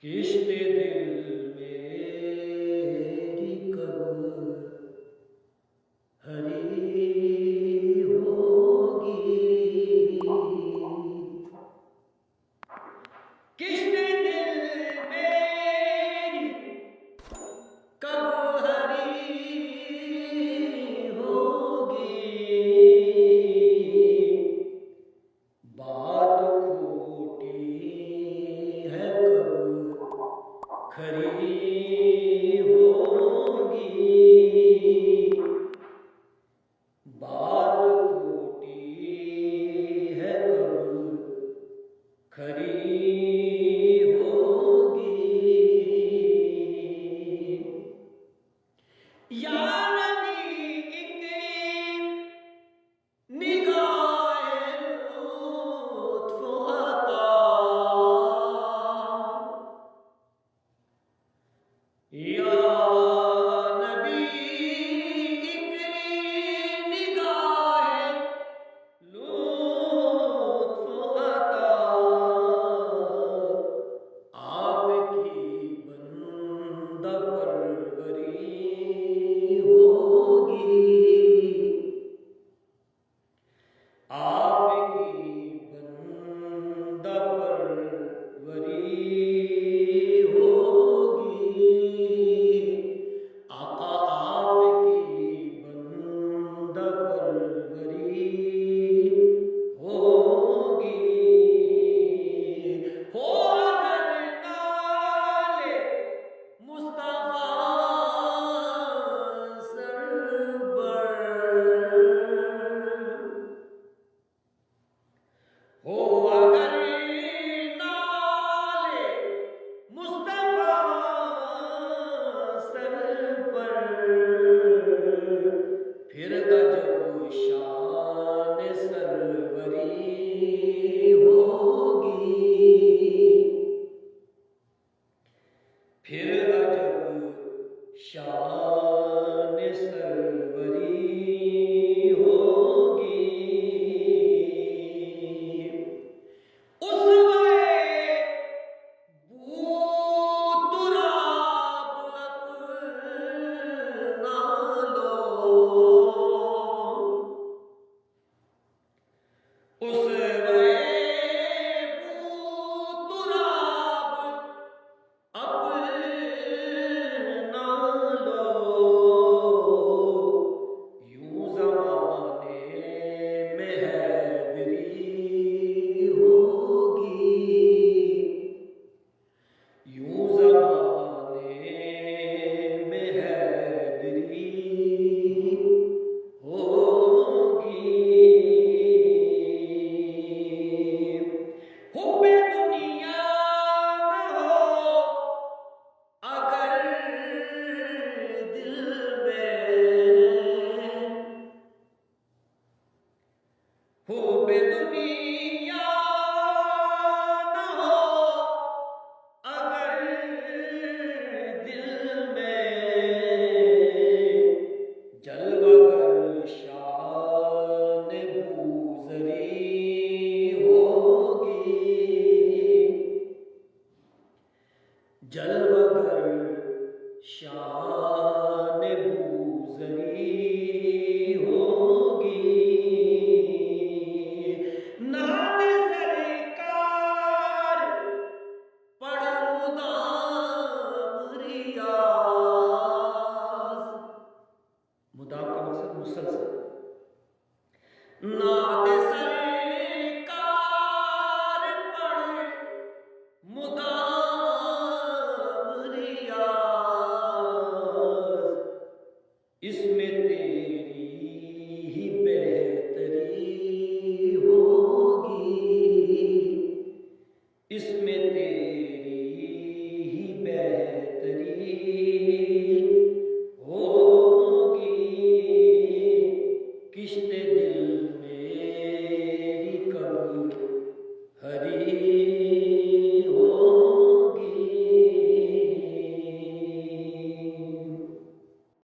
کشت دل میری کب ہری ہوگی، کشت دل میری کب ہری ہوگی، بات کھوٹی ہے کب کھری ہوگی، بات کھوٹی ہے کب کھری ہوگی، یا نبی ایک نگاہ لطف عطا، یا نبی ایک نگاہ لطف عطا، آپ کی بندہ پروری ہوگی، آپ کی بندہ پروری ہوگی، آقا آپ کی بندہ پروری ہوگی، ہو اگر نال مصطفیٰ سر بر، ہو اگر نال مصطفیٰ سر پر، پھر عجب شان سروری ہوگی، پھر عجب شان سروری ہوگی، حب دنیا نہ ہو اگر دل میں، جلوہ گر شان بوذری ہوگی، جلوہ گر شان بوذری ہوگی، نعت سرکار پڑھ مدام ریاض، مدام کا مقصد مسلسل، نعت سرکار پڑھ مدام ریاض، اس میں